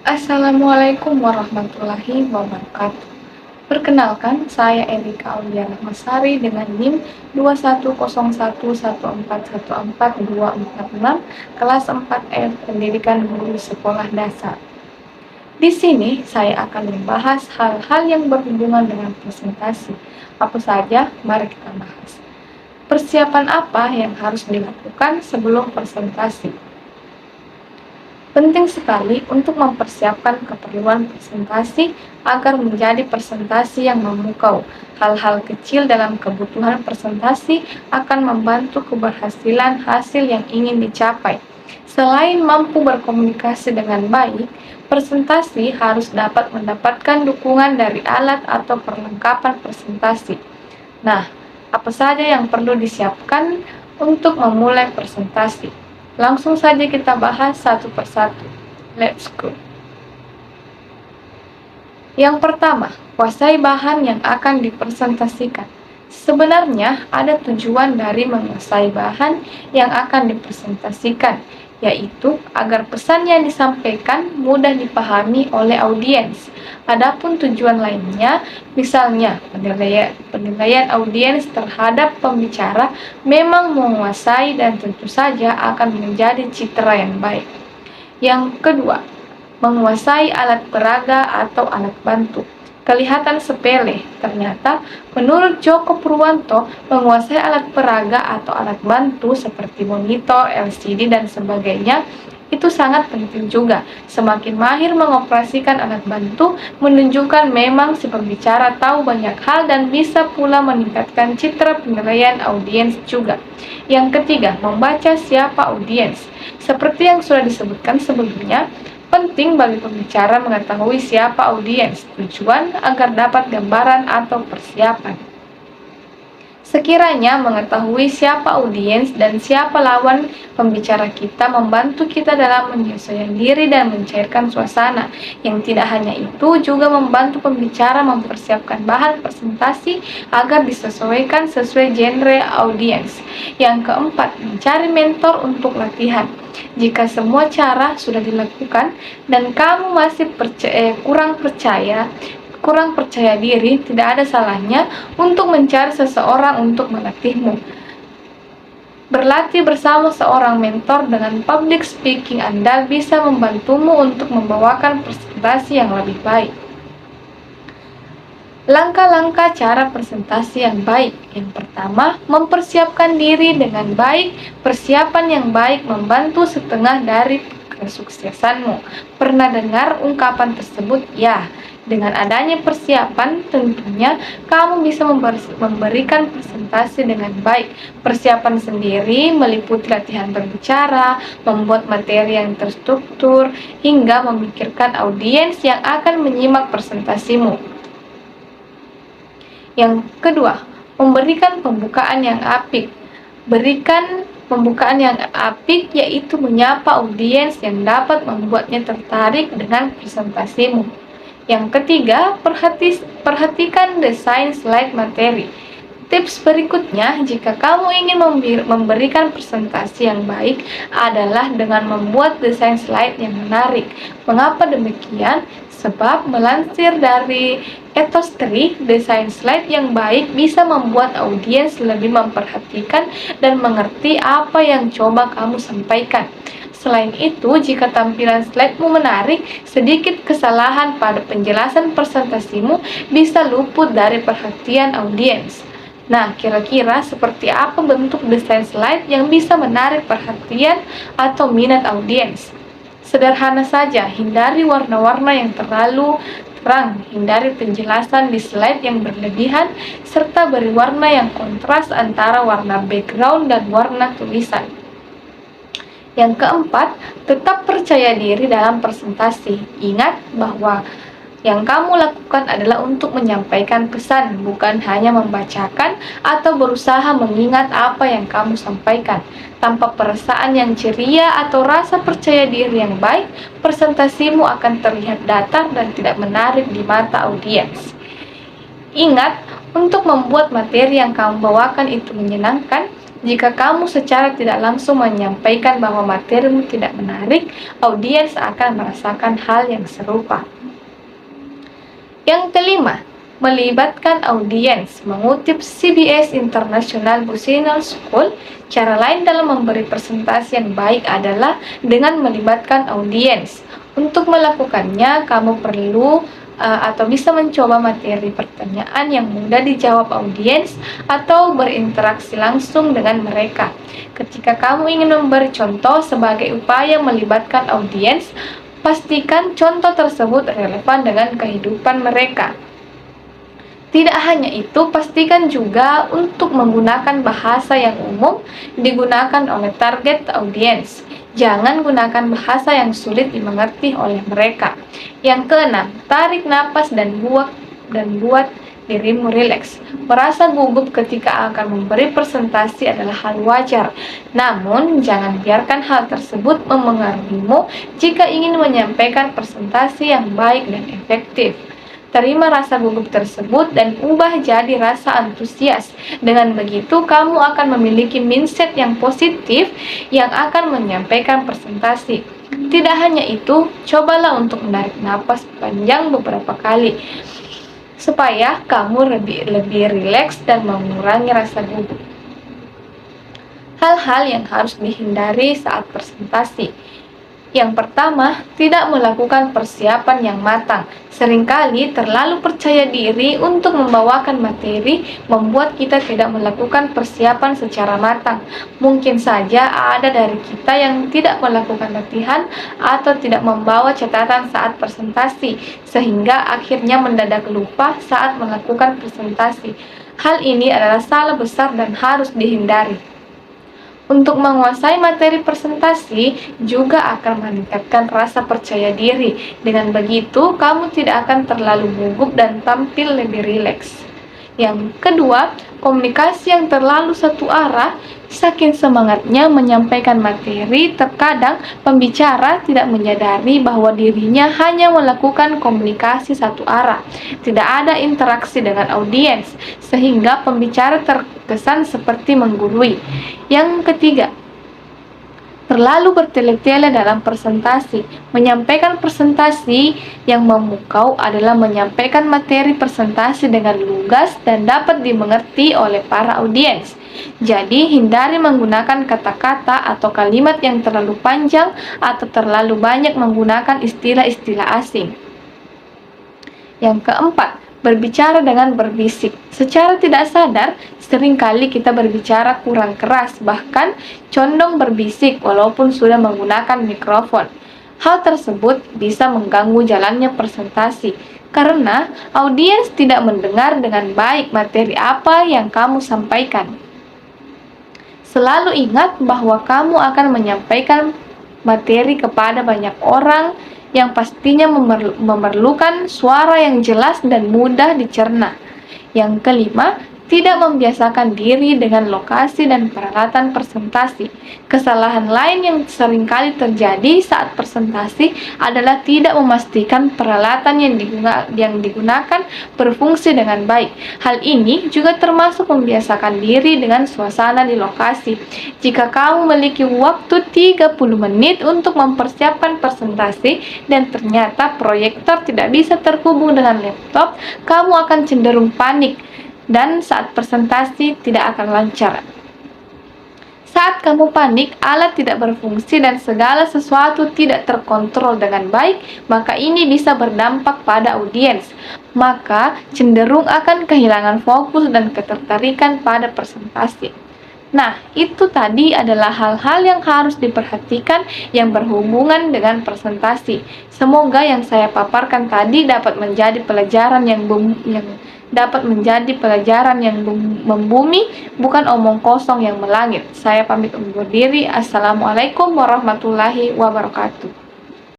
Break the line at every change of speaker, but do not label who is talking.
Assalamualaikum warahmatullahi wabarakatuh. Perkenalkan, saya Erika Auliana Masari dengan NIM 2101141414246 kelas 4F Pendidikan Guru Sekolah Dasar. Di sini saya akan membahas hal-hal yang berhubungan dengan presentasi. Apa saja? Mari kita bahas. Persiapan apa yang harus dilakukan sebelum presentasi? Penting sekali untuk mempersiapkan keperluan presentasi agar menjadi presentasi yang memukau. Hal-hal kecil dalam kebutuhan presentasi akan membantu keberhasilan hasil yang ingin dicapai. Selain mampu berkomunikasi dengan baik, presentasi harus dapat mendapatkan dukungan dari alat atau perlengkapan presentasi. Nah, apa saja yang perlu disiapkan untuk memulai presentasi? Langsung saja kita bahas satu persatu. Let's go. Yang pertama, kuasai bahan yang akan dipresentasikan. Sebenarnya ada tujuan dari menguasai bahan yang akan dipresentasikan, yaitu agar pesan yang disampaikan mudah dipahami oleh audiens. Adapun tujuan lainnya, misalnya penilaian audiens terhadap pembicara memang menguasai dan tentu saja akan menjadi citra yang baik. Yang kedua, menguasai alat peraga atau alat bantu. Kelihatan sepele, ternyata menurut Joko Purwanto, menguasai alat peraga atau alat bantu seperti monitor, LCD, dan sebagainya itu sangat penting juga. Semakin mahir mengoperasikan alat bantu, menunjukkan memang si pembicara tahu banyak hal dan bisa pula meningkatkan citra penilaian audiens juga. Yang ketiga, membaca siapa audiens. Seperti yang sudah disebutkan sebelumnya, penting bagi pembicara mengetahui siapa audiens, tujuan agar dapat gambaran atau persiapan. Sekiranya mengetahui siapa audiens dan siapa lawan pembicara kita membantu kita dalam menyesuaikan diri dan mencairkan suasana. Yang tidak hanya itu, juga membantu pembicara mempersiapkan bahan presentasi agar disesuaikan sesuai genre audiens. Yang keempat, mencari mentor untuk latihan. Jika semua cara sudah dilakukan dan kamu masih kurang percaya diri, tidak ada salahnya untuk mencari seseorang untuk melatihmu. Berlatih bersama seorang mentor dengan public speaking Anda bisa membantumu untuk membawakan presentasi yang lebih baik. Langkah-langkah cara presentasi yang baik. Yang pertama, mempersiapkan diri dengan baik. Persiapan yang baik membantu setengah dari kesuksesanmu. Pernah dengar ungkapan tersebut? Ya. Dengan adanya persiapan, tentunya kamu bisa memberikan presentasi dengan baik. Persiapan sendiri meliputi latihan berbicara, membuat materi yang terstruktur, hingga memikirkan audiens yang akan menyimak presentasimu. Yang kedua, memberikan pembukaan yang apik. Berikan pembukaan yang apik, yaitu menyapa audiens yang dapat membuatnya tertarik dengan presentasimu. Yang ketiga, perhatikan desain slide materi. Tips berikutnya, jika kamu ingin memberikan presentasi yang baik, adalah dengan membuat desain slide yang menarik. Mengapa demikian? Sebab melansir dari Ethos 3, desain slide yang baik bisa membuat audiens lebih memperhatikan dan mengerti apa yang coba kamu sampaikan. Selain itu, jika tampilan slide-mu menarik, sedikit kesalahan pada penjelasan presentasimu bisa luput dari perhatian audiens. Nah, kira-kira seperti apa bentuk desain slide yang bisa menarik perhatian atau minat audiens? Sederhana saja, hindari warna-warna yang terlalu terang, hindari penjelasan di slide yang berlebihan, serta beri warna yang kontras antara warna background dan warna tulisan. Yang keempat, tetap percaya diri dalam presentasi. Ingat bahwa yang kamu lakukan adalah untuk menyampaikan pesan, bukan hanya membacakan atau berusaha mengingat apa yang kamu sampaikan. Tanpa perasaan yang ceria atau rasa percaya diri yang baik, presentasimu akan terlihat datar dan tidak menarik di mata audiens. Ingat, untuk membuat materi yang kamu bawakan itu menyenangkan, Jika kamu secara tidak langsung menyampaikan bahwa materimu tidak menarik, audiens akan merasakan hal yang serupa. Yang kelima, melibatkan audiens. Mengutip CBS International Business School, cara lain dalam memberi presentasi yang baik adalah dengan melibatkan audiens. Untuk melakukannya, kamu perlu atau bisa mencoba materi pertanyaan yang mudah dijawab audiens atau berinteraksi langsung dengan mereka. Ketika kamu ingin memberi contoh sebagai upaya melibatkan audiens, pastikan contoh tersebut relevan dengan kehidupan mereka. Tidak hanya itu, pastikan juga untuk menggunakan bahasa yang umum digunakan oleh target audiens. Jangan gunakan bahasa yang sulit dimengerti oleh mereka. Yang keenam, tarik napas dan buat dirimu rileks. Merasa gugup ketika akan memberi presentasi adalah hal wajar. Namun, jangan biarkan hal tersebut memengaruhimu jika ingin menyampaikan presentasi yang baik dan efektif. Terima rasa gugup tersebut dan ubah jadi rasa antusias. Dengan begitu, kamu akan memiliki mindset yang positif yang akan menyampaikan presentasi. Tidak hanya itu, cobalah untuk menarik napas panjang beberapa kali supaya kamu lebih rileks dan mengurangi rasa gugup. Hal-hal yang harus dihindari saat presentasi. Yang pertama, tidak melakukan persiapan yang matang. Seringkali terlalu percaya diri untuk membawakan materi membuat kita tidak melakukan persiapan secara matang. Mungkin saja ada dari kita yang tidak melakukan latihan atau tidak membawa catatan saat presentasi, sehingga akhirnya mendadak lupa saat melakukan presentasi. Hal ini adalah salah besar dan harus dihindari. Untuk menguasai materi presentasi juga akan meningkatkan rasa percaya diri. Dengan begitu, kamu tidak akan terlalu gugup dan tampil lebih rileks. Yang kedua, komunikasi yang terlalu satu arah. Saking semangatnya menyampaikan materi, terkadang pembicara tidak menyadari bahwa dirinya hanya melakukan komunikasi satu arah. Tidak ada interaksi dengan audiens, sehingga pembicara terkesan seperti menggurui. Yang ketiga, terlalu bertele-tele dalam presentasi. Menyampaikan presentasi yang memukau adalah menyampaikan materi presentasi dengan lugas dan dapat dimengerti oleh para audiens. Jadi, hindari menggunakan kata-kata atau kalimat yang terlalu panjang atau terlalu banyak menggunakan istilah-istilah asing. Yang keempat, berbicara dengan berbisik. Secara tidak sadar, seringkali kita berbicara kurang keras, bahkan condong berbisik walaupun sudah menggunakan mikrofon. Hal tersebut bisa mengganggu jalannya presentasi, karena audiens tidak mendengar dengan baik materi apa yang kamu sampaikan. Selalu ingat bahwa kamu akan menyampaikan materi kepada banyak orang yang pastinya memerlukan suara yang jelas dan mudah dicerna. Yang kelima, tidak membiasakan diri dengan lokasi dan peralatan presentasi. Kesalahan lain yang seringkali terjadi saat presentasi adalah tidak memastikan peralatan yang digunakan berfungsi dengan baik. Hal ini juga termasuk membiasakan diri dengan suasana di lokasi. Jika kamu memiliki waktu 30 menit untuk mempersiapkan presentasi dan ternyata proyektor tidak bisa terhubung dengan laptop, kamu akan cenderung panik dan saat presentasi tidak akan lancar. Saat kamu panik, alat tidak berfungsi dan segala sesuatu tidak terkontrol dengan baik, maka ini bisa berdampak pada audiens. Maka cenderung akan kehilangan fokus dan ketertarikan pada presentasi. Nah, itu tadi adalah hal-hal yang harus diperhatikan yang berhubungan dengan presentasi. Semoga yang saya paparkan tadi dapat menjadi pelajaran yang membumi, bukan omong kosong yang melangit. Saya pamit undur diri. Assalamualaikum warahmatullahi wabarakatuh.